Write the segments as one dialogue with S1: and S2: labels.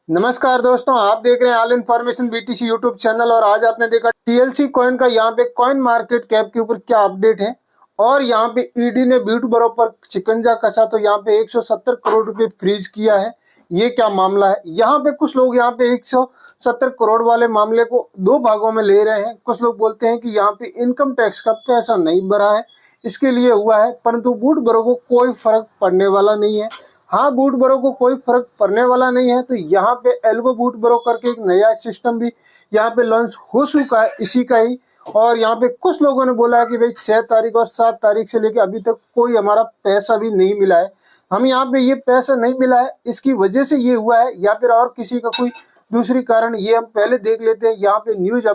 S1: नमस्कार दोस्तों, आप देख रहे हैं all information BTC YouTube channel. और आज आपने देखा टीएलसी कॉइन का यहाँ पे कॉइन मार्केट कैप के ऊपर क्या अपडेट है। और यहाँ पे ईडी ने ब्यूटबरो पर शिकंजा कसा तो यहाँ पे 170 करोड़ रुपए फ्रीज किया है। ये क्या मामला है? यहाँ पे कुछ लोग यहाँ पे 170 करोड़ वाले मामले को दो भागों में ले रहे हैं। कुछ लोग बोलते हैं कि यहाँ पे इनकम टैक्स का पैसा नहीं भरा है, इसके लिए हुआ है, परंतु ब्यूटबरो को कोई फर्क पड़ने वाला नहीं है। हाँ, ब्यूटबरो को कोई फर्क पड़ने वाला नहीं है। तो यहाँ पे एल्गो ब्यूटबरो करके एक नया सिस्टम भी यहाँ पे लॉन्च हो चुका है इसी का ही। और यहाँ पे कुछ लोगों ने बोला है कि भाई 6 तारीख और 7 तारीख से लेकर अभी तक कोई हमारा पैसा भी नहीं मिला है। हम यहाँ पे ये पैसा नहीं मिला है, इसकी वजह से ये हुआ है या फिर और किसी का कोई दूसरी कारण, ये हम पहले देख लेते हैं। यहाँ पे न्यूज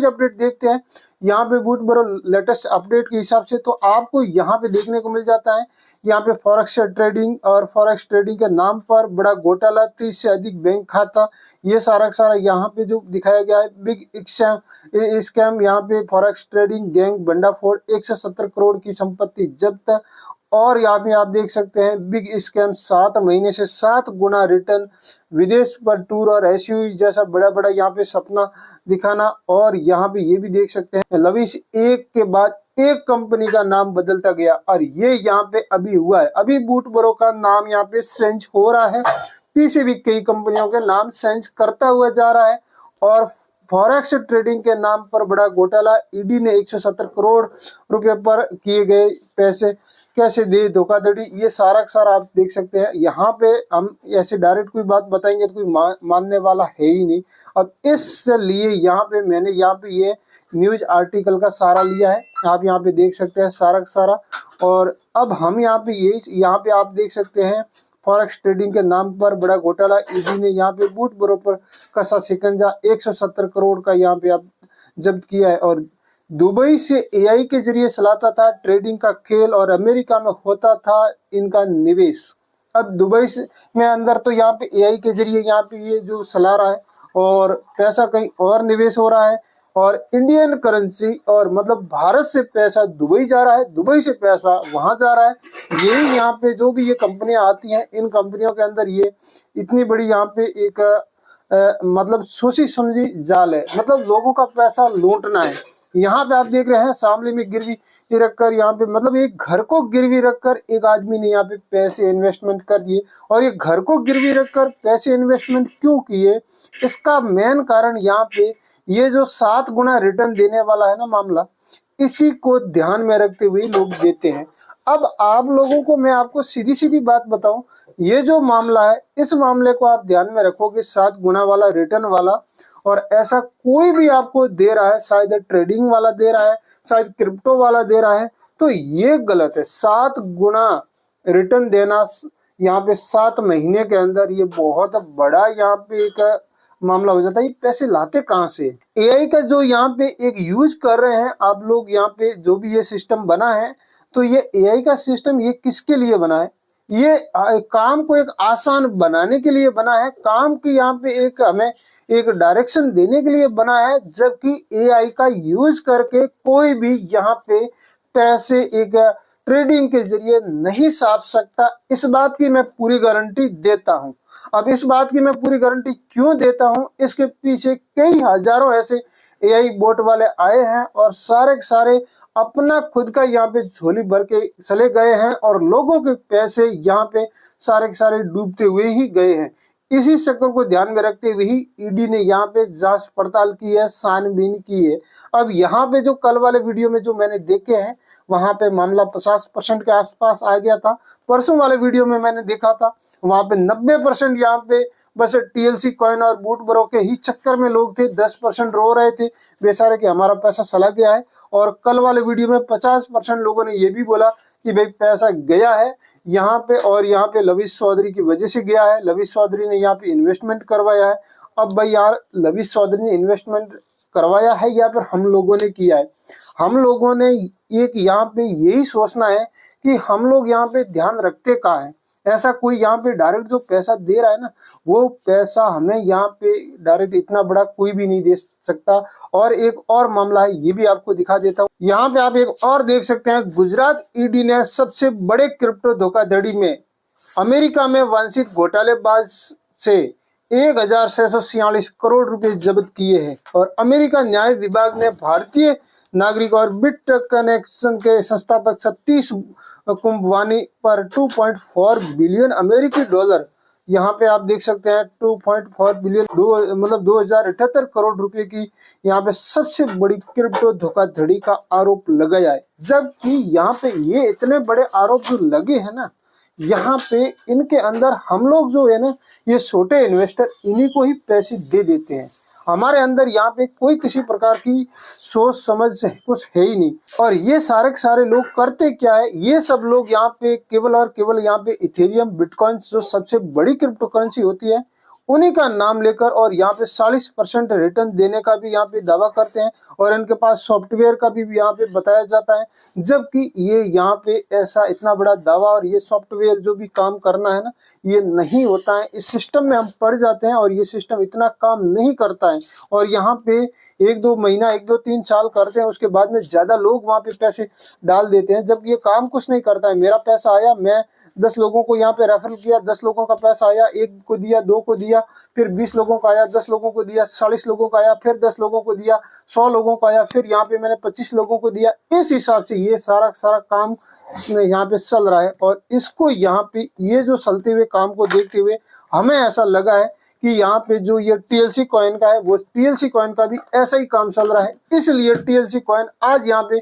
S1: अपडेट देखते हैं। यहाँ पे ब्यूटबरो लेटेस्ट अपडेट के हिसाब से तो आपको यहाँ पे देखने को मिल जाता है। यहाँ पे फॉरेक्स ट्रेडिंग और फॉरेक्स ट्रेडिंग के नाम पर बड़ा घोटाला, 30 से अधिक बैंक खाता, ये सारा का सारा यहाँ पे जो दिखाया गया है। बिग स्कैम यहाँ पे फॉरेक्स ट्रेडिंग गैंग भंडाफोड़, 170 करोड़ की संपत्ति जब्त। और यहाँ पे आप देख सकते हैं बिग स्कैम, 7 महीने से 7 गुना रिटर्न, विदेश पर टूर और एसयूवी जैसा बड़ा बड़ा यहाँ पे सपना दिखाना। और यहाँ पे ये भी देख सकते हैं लविश एक के बाद एक कंपनी का नाम बदलता गया। और ये यहाँ पे अभी हुआ है, अभी ब्यूटबरो का नाम यहाँ पे चेंज हो रहा है, पीछे भी कई कंपनियों के नाम चेंज करता हुआ जा रहा है। और फॉरेक्स ट्रेडिंग के नाम पर बड़ा घोटाला, ईडी ने 170 करोड़ रुपए पर किए गए पैसे कैसे दे धोखाधड़ी, ये सारा का सारा आप देख सकते हैं। यहाँ पे हम ऐसे डायरेक्ट कोई बात बताएंगे तो कोई मानने वाला है ही नहीं। अब इसलिए यहाँ पे मैंने यहाँ पे ये न्यूज आर्टिकल का सारा लिया है, आप यहाँ पे देख सकते हैं सारा का सारा। और अब हम यहाँ पे यहाँ पे आप देख सकते हैं फॉरेक्स ट्रेडिंग के नाम पर बड़ा घोटाला, ईडी ने यहाँ पे ब्यूटबरो पर कसा शिकंजा, 170 करोड़ का यहाँ पे आप जब्त किया है। और दुबई से एआई के जरिए चलाता था ट्रेडिंग का खेल और अमेरिका में होता था इनका निवेश। अब दुबई से में अंदर तो यहाँ पे एआई के जरिए यहाँ पे ये जो चला रहा है और पैसा कहीं और निवेश हो रहा है। और इंडियन करेंसी और मतलब भारत से पैसा दुबई जा रहा है, दुबई से पैसा वहां जा रहा है। यही यहाँ पे जो भी ये कंपनियां आती हैं, इन कंपनियों के अंदर ये इतनी बड़ी यहाँ पे एक मतलब सोची समझी जाल है, मतलब लोगों का पैसा लूटना है। यहाँ पे आप देख रहे हैं सामने में गिरवी रखकर, यहाँ पे मतलब एक घर को गिरवी रखकर एक आदमी ने यहाँ पे पैसे इन्वेस्टमेंट कर दिए। और ये घर को गिरवी रखकर पैसे इन्वेस्टमेंट क्यों किए, इसका मेन कारण यहाँ पे ये जो 7 गुना रिटर्न देने वाला है ना मामला, इसी को ध्यान में रखते हुए लोग देते हैं। अब आप लोगों को मैं आपको सीधी सीधी बात बताऊं, ये जो मामला है इस मामले को आप ध्यान में रखोगे, 7 गुना वाला रिटर्न वाला, और ऐसा कोई भी आपको दे रहा है, शायद ट्रेडिंग वाला दे रहा है, शायद क्रिप्टो वाला दे रहा है, तो ये गलत है। 7 गुना रिटर्न देना यहाँ पे 7 महीने के अंदर, ये बहुत बड़ा यहाँ पे एक मामला हो जाता है। ये पैसे लाते कहाँ से? एआई का जो यहाँ पे एक यूज कर रहे हैं आप लोग, यहाँ पे जो भी ये सिस्टम बना है, तो ये एआई का सिस्टम ये किसके लिए बना है? ये काम को एक आसान बनाने के लिए बना है, काम की यहाँ पे एक हमें एक डायरेक्शन देने के लिए बना है। जबकि एआई का यूज करके कोई भी यहाँ पे पैसे एक ट्रेडिंग के जरिए नहीं छाप सकता, इस बात की मैं पूरी गारंटी देता हूँ। अब इस बात की मैं पूरी गारंटी क्यों देता हूँ, इसके पीछे कई हजारों ऐसे एआई बोट वाले आए हैं और सारे के सारे अपना खुद का यहाँ पे झोली भर के चले गए हैं और लोगों के पैसे यहाँ पे सारे के सारे डूबते हुए ही गए हैं। इसी चक्कर को ध्यान में रखते हुए ही ईडी ने यहाँ पे जांच पड़ताल की है, छानबीन की है। अब यहाँ पे जो कल वाले वीडियो में जो मैंने देखे हैं, वहां पे मामला 50% के आसपास आ गया था। परसों वाले वीडियो में मैंने देखा था वहां पे 90% यहाँ पे बस टीएलसी कॉइन और ब्यूटबरो के ही चक्कर में लोग थे, 10% रो रहे थे बेचारे कि हमारा पैसा चला गया है। और कल वाले वीडियो में 50% लोगों ने ये भी बोला कि भाई पैसा गया है यहाँ पे, और यहाँ पे लविश चौधरी की वजह से गया है, लविश चौधरी ने यहाँ पे इन्वेस्टमेंट करवाया है। अब भाई यार, लविश चौधरी ने इन्वेस्टमेंट करवाया है या फिर हम लोगों ने किया है? हम लोगों ने एक यहाँ पे यही सोचना है कि हम लोग यहाँ पे ध्यान रखते कहाँ है। ऐसा कोई यहाँ पे डायरेक्ट जो पैसा दे रहा है ना, वो पैसा हमें यहाँ पे डायरेक्ट इतना बड़ा कोई भी नहीं दे सकता। और एक और मामला है, ये भी आपको दिखा देता हूँ। यहाँ पे आप एक और देख सकते हैं, गुजरात ईडी ने सबसे बड़े क्रिप्टो धोखाधड़ी में अमेरिका में वांछित घोटालेबाज से 1646 करोड़ रुपए जब्त किए हैं। और अमेरिका न्याय विभाग ने भारतीय नागरिक और बिट कनेक्शन के संस्थापक सतीश कुंभवानी पर 2.4 बिलियन अमेरिकी डॉलर, यहाँ पे आप देख सकते हैं 2.4 बिलियन मतलब 2078 करोड़ रुपए की यहाँ पे सबसे बड़ी क्रिप्टो धोखाधड़ी का आरोप लगाया है। जबकि यहाँ पे ये इतने बड़े आरोप जो लगे हैं ना, यहाँ पे इनके अंदर हम लोग जो है ना, ये छोटे इन्वेस्टर इन्हीं को ही पैसे दे देते हैं। हमारे अंदर यहाँ पे कोई किसी प्रकार की सोच समझ कुछ है ही नहीं। और ये सारे के सारे लोग करते क्या है, ये सब लोग यहाँ पे केवल और केवल यहाँ पे इथेरियम बिटकॉइन जो सबसे बड़ी क्रिप्टो करेंसी होती है उन्हीं का नाम लेकर और यहाँ पे 40% रिटर्न देने का भी यहाँ पे दावा करते हैं। और इनके पास सॉफ्टवेयर का भी यहाँ पे बताया जाता है, जबकि ये यहाँ पे ऐसा इतना बड़ा दावा और ये सॉफ्टवेयर जो भी काम करना है ना, ये नहीं होता है। इस सिस्टम में हम पड़ जाते हैं और ये सिस्टम इतना काम नहीं करता है। और यहाँ पे 1-2 महीना 1-2-3 साल करते हैं, उसके बाद में ज्यादा लोग वहाँ पे पैसे डाल देते हैं, जबकि ये काम कुछ नहीं करता है। मेरा पैसा आया, मैं 10 लोगों को यहाँ पे रेफर किया, 10 लोगों का पैसा आया, 1 को दिया, 2 को दिया, फिर 20 लोगों का आया, 10 लोगों को दिया, 40 लोगों का आया, फिर 10 लोगों को दिया, 100 लोगों का आया, फिर यहाँ पे मैंने 25 लोगों को दिया। इस हिसाब से ये सारा काम यहाँ पे चल रहा है। और इसको यहाँ पे ये जो चलते हुए काम को देखते हुए हमें ऐसा लगा है कि यहाँ पे जो ये टीएलसी कॉइन का है, वो टीएलसी कॉइन का भी ऐसा ही काम चल रहा है। इसलिए टीएलसी कॉइन आज यहाँ पे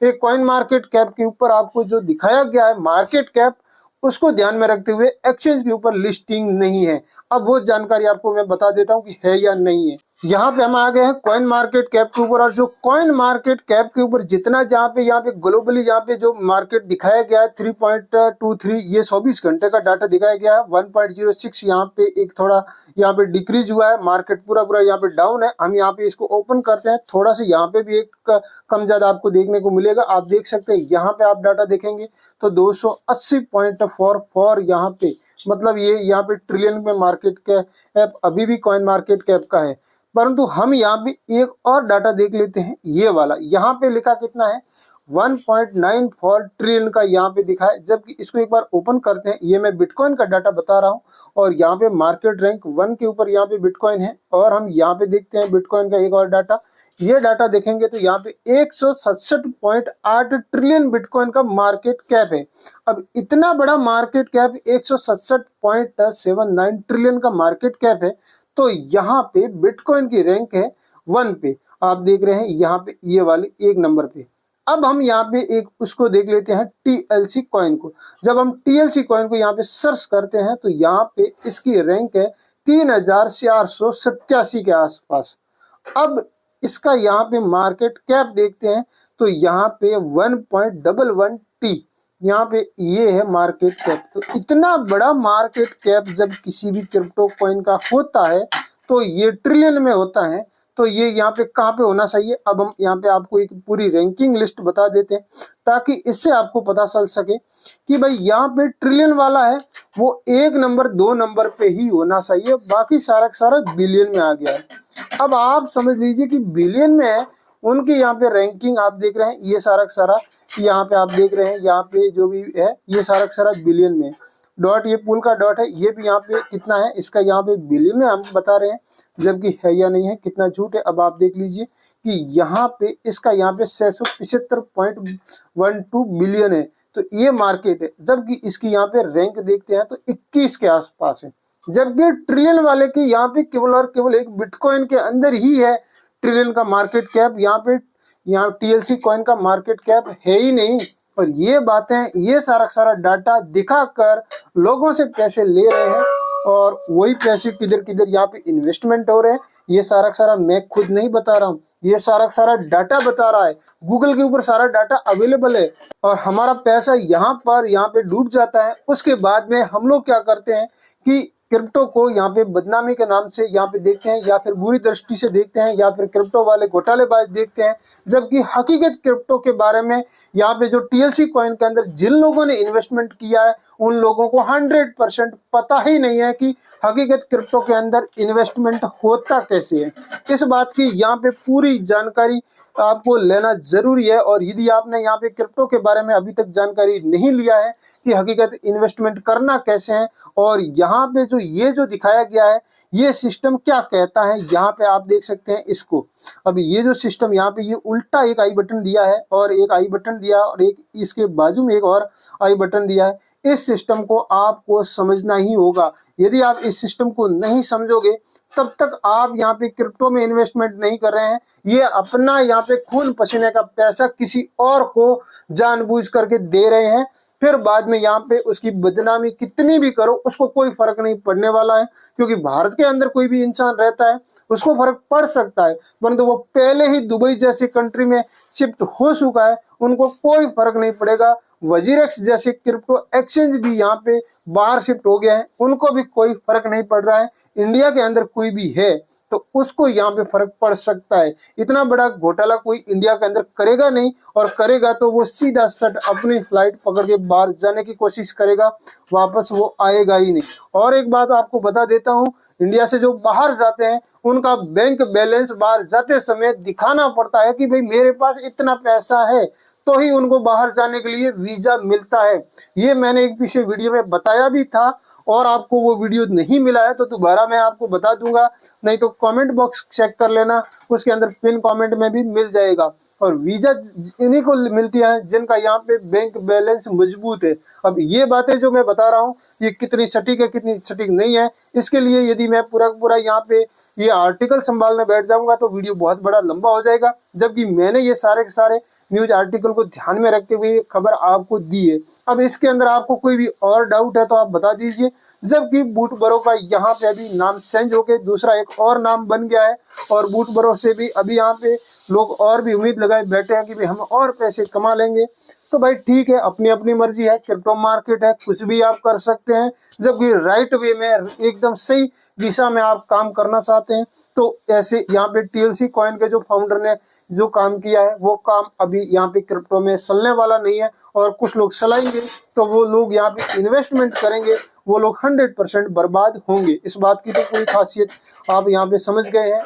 S1: एक कॉइन मार्केट कैप के ऊपर आपको जो दिखाया गया है मार्केट कैप, उसको ध्यान में रखते हुए एक्सचेंज के ऊपर लिस्टिंग नहीं है। अब वो जानकारी आपको मैं बता देता हूँ कि है या नहीं है। यहाँ पे हम आ गए हैं कॉइन मार्केट कैप के ऊपर। और जो कॉइन मार्केट कैप के ऊपर जितना यहाँ पे ग्लोबली यहाँ पे जो मार्केट दिखाया गया है 3.23, ये 24 घंटे का डाटा दिखाया गया है। 1.06 यहाँ पे एक थोड़ा यहाँ पे डिक्रीज हुआ है, मार्केट पूरा यहाँ पे डाउन है। हम यहाँ पे इसको ओपन करते हैं, थोड़ा सा यहाँ पे भी एक कम ज्यादा आपको देखने को मिलेगा। आप देख सकते हैं यहाँ पे आप डाटा देखेंगे तो 280.44 यहाँ पे, मतलब ये यहाँ पे ट्रिलियन में मार्केट कैप अभी भी कॉइन मार्केट कैप का है। परंतु हम यहाँ पे एक और डाटा देख लेते हैं, ये वाला यहाँ पे लिखा कितना है 1.94 ट्रिलियन का यहाँ पे दिखा है। जबकि इसको एक बार ओपन करते हैं, ये मैं बिटकॉइन का डाटा बता रहा हूँ और यहाँ पे मार्केट रैंक 1 के ऊपर यहाँ पे बिटकॉइन है। और हम यहाँ पे देखते हैं बिटकॉइन का एक और डाटा, ये डाटा देखेंगे तो यहाँ पे 167.8 ट्रिलियन बिटकॉइन का मार्केट कैप है। अब इतना बड़ा मार्केट कैप 167.79 ट्रिलियन का मार्केट कैप है, तो यहाँ पे बिटकॉइन की रैंक है 1 पे। आप देख रहे हैं यहाँ पे ये वाली 1 नंबर पे। अब हम यहाँ पे एक उसको देख लेते हैं टीएलसी कॉइन को। जब हम टीएलसी कॉइन को यहाँ पे सर्च करते हैं तो यहाँ पे इसकी रैंक है 3487 के आसपास। अब इसका यहाँ पे मार्केट कैप देखते हैं तो यहाँ पे 1.11 टी यहाँ पे ये है मार्केट कैप। तो इतना बड़ा मार्केट कैप जब किसी भी क्रिप्टो कॉइन का होता है तो ये ट्रिलियन में होता है, तो ये यहाँ पे कहाँ पे होना चाहिए। अब हम यहाँ पे आपको एक पूरी रैंकिंग लिस्ट बता देते हैं ताकि इससे आपको पता चल सके कि भाई यहाँ पे ट्रिलियन वाला है वो 1 नंबर 2 नंबर पे ही होना चाहिए, बाकी सारा सारा बिलियन में आ गया है। अब आप समझ लीजिए कि बिलियन में है, उनकी यहाँ पे रैंकिंग आप देख रहे हैं, ये सारा यहाँ पे आप देख रहे हैं, यहाँ पे जो भी है ये सारा बिलियन में। डॉट ये पुल का डॉट है, ये भी यहाँ पे कितना है, इसका यहाँ पे बिलियन में हम बता रहे हैं, जबकि है या नहीं है, कितना झूठ है। अब आप देख लीजिए कि यहाँ पे इसका यहाँ पे 675.12 बिलियन है, तो ये मार्केट है। जबकि इसकी यहाँ पे रैंक देखते हैं तो 21 के आसपास है। जबकि ट्रिलियन वाले की यहाँ पे केवल और केवल एक बिटकॉइन के अंदर ही है ट्रिलियन का मार्केट कैप। यहाँ टीएलसी कॉइन का मार्केट कैप है ही नहीं। और ये बातें, ये सारा डाटा दिखाकर लोगों से पैसे ले रहे हैं और वही पैसे किधर किधर यहाँ पे इन्वेस्टमेंट हो रहे हैं, ये सारा मैं खुद नहीं बता रहा हूँ, ये सारा डाटा बता रहा है। गूगल के ऊपर सारा डाटा अवेलेबल है और हमारा पैसा यहाँ पे डूब जाता है। उसके बाद में हम लोग क्या करते हैं कि क्रिप्टो को यहाँ पे बदनामी के नाम से यहाँ पे देखते हैं, या फिर बुरी दृष्टि से देखते हैं, या फिर क्रिप्टो वाले घोटालेबाज देखते हैं। जबकि हकीकत क्रिप्टो के बारे में यहाँ पे जो टीएलसी कॉइन के अंदर जिन लोगों ने इन्वेस्टमेंट किया है उन लोगों को 100% पता ही नहीं है कि हकीकत क्रिप्टो के अंदर इन्वेस्टमेंट होता कैसे है। इस बात की यहाँ पे पूरी जानकारी आपको लेना जरूरी है। और यदि आपने यहाँ पे क्रिप्टो के बारे में अभी तक जानकारी नहीं लिया है कि हकीकत इन्वेस्टमेंट करना कैसे है और यहाँ पे जो ये जो दिखाया गया है ये सिस्टम क्या कहता है, यहाँ पे आप देख सकते हैं इसको। अब ये जो सिस्टम यहाँ पे ये उल्टा एक आई बटन दिया है और एक आई बटन दिया और एक इसके बाजू में एक और आई बटन दिया है। इस सिस्टम को आपको समझना ही होगा। यदि आप इस सिस्टम को नहीं समझोगे तब तक आप यहाँ पे क्रिप्टो में इन्वेस्टमेंट नहीं कर रहे हैं। ये अपना यहाँ पे खून पसीने का पैसा किसी और को जानबूझ करके दे रहे हैं। फिर बाद में यहाँ पे उसकी बदनामी कितनी भी करो उसको कोई फर्क नहीं पड़ने वाला है, क्योंकि भारत के अंदर कोई भी इंसान रहता है उसको फर्क पड़ सकता है, परंतु वो पहले ही दुबई जैसी कंट्री में शिफ्ट हो चुका है, उनको कोई फर्क नहीं पड़ेगा। वजीरेक्स जैसे क्रिप्टो एक्सचेंज भी यहाँ पे बाहर शिफ्ट हो गया है, उनको भी कोई फर्क नहीं पड़ रहा है। इंडिया के अंदर कोई भी है तो उसको यहाँ पे फर्क पड़ सकता है। इतना बड़ा घोटाला कोई इंडिया के अंदर करेगा नहीं, और करेगा तो वो सीधा सट अपनी फ्लाइट पकड़ के बाहर जाने की कोशिश करेगा, वापस वो आएगा ही नहीं। और एक बात आपको बता देता हूँ, इंडिया से जो बाहर जाते हैं उनका बैंक बैलेंस बाहर जाते समय दिखाना पड़ता है कि भाई मेरे पास इतना पैसा है, तो ही उनको बाहर जाने के लिए वीजा मिलता है। ये मैंने एक पीछे वीडियो में बताया भी था, और आपको वो वीडियो नहीं मिला है तो दोबारा मैं आपको बता दूंगा, नहीं तो कमेंट बॉक्स चेक कर लेना, उसके अंदर पिन कमेंट में भी मिल जाएगा। और वीजा इन्हीं को मिलती है जिनका यहाँ पे बैंक बैलेंस मजबूत है। अब ये बातें जो मैं बता रहा हूँ ये कितनी सटीक है कितनी सटीक नहीं है, इसके लिए यदि मैं पूरा यहाँ पे ये आर्टिकल संभालने बैठ जाऊंगा तो वीडियो बहुत बड़ा लंबा हो जाएगा, जबकि मैंने ये सारे के सारे न्यूज आर्टिकल को ध्यान में रखते हुए खबर आपको दी है। अब इसके अंदर आपको कोई भी और डाउट है तो आप बता दीजिए। जबकि बूट बरो का यहाँ पे अभी नाम चेंज होके दूसरा एक और नाम बन गया है, और बूट बरो से भी अभी यहाँ पे लोग और भी उम्मीद लगाए बैठे हैं कि भाई हम और पैसे कमा लेंगे। तो भाई ठीक है, अपनी अपनी मर्जी है, क्रिप्टो मार्केट है, कुछ भी आप कर सकते हैं। जबकि राइट वे में एकदम सही दिशा में आप काम करना चाहते हैं तो ऐसे यहाँ पे टीएलसी कॉइन के जो फाउंडर ने जो काम किया है वो काम अभी यहाँ पे क्रिप्टो में चलने वाला नहीं है। और कुछ लोग चलाएंगे तो वो लोग यहाँ पे इन्वेस्टमेंट करेंगे, वो लोग 100% बर्बाद होंगे। इस बात की तो पूरी खासियत आप यहाँ पे समझ गए हैं।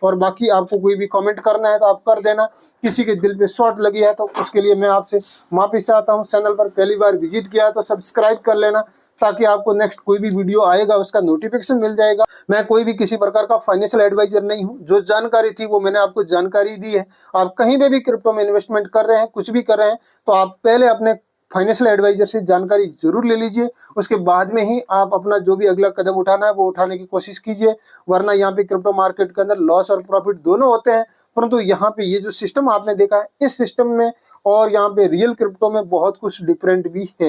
S1: और बाकी आपको कोई भी कमेंट करना है तो आप कर देना, किसी के दिल पे शॉट लगी है तो उसके लिए मैं आपसे माफी चाहता हूँ। चैनल पर पहली बार विजिट किया है तो सब्सक्राइब कर लेना, ताकि आपको नेक्स्ट कोई भी वीडियो आएगा उसका नोटिफिकेशन मिल जाएगा। मैं कोई भी किसी प्रकार का फाइनेंशियल एडवाइजर नहीं हूं, जो जानकारी थी वो मैंने आपको जानकारी दी है। आप कहीं पे भी क्रिप्टो में इन्वेस्टमेंट कर रहे हैं, कुछ भी कर रहे हैं, तो आप पहले अपने फाइनेंशियल एडवाइजर से जानकारी जरूर ले लीजिए, उसके बाद में ही आप अपना जो भी अगला कदम उठाना है वो उठाने की कोशिश कीजिए। वरना यहाँ पे क्रिप्टो मार्केट के अंदर लॉस और प्रॉफिट दोनों होते हैं, परंतु यहाँ पे ये जो सिस्टम आपने देखा है इस सिस्टम में और यहाँ पे रियल क्रिप्टो में बहुत कुछ डिफरेंट भी है।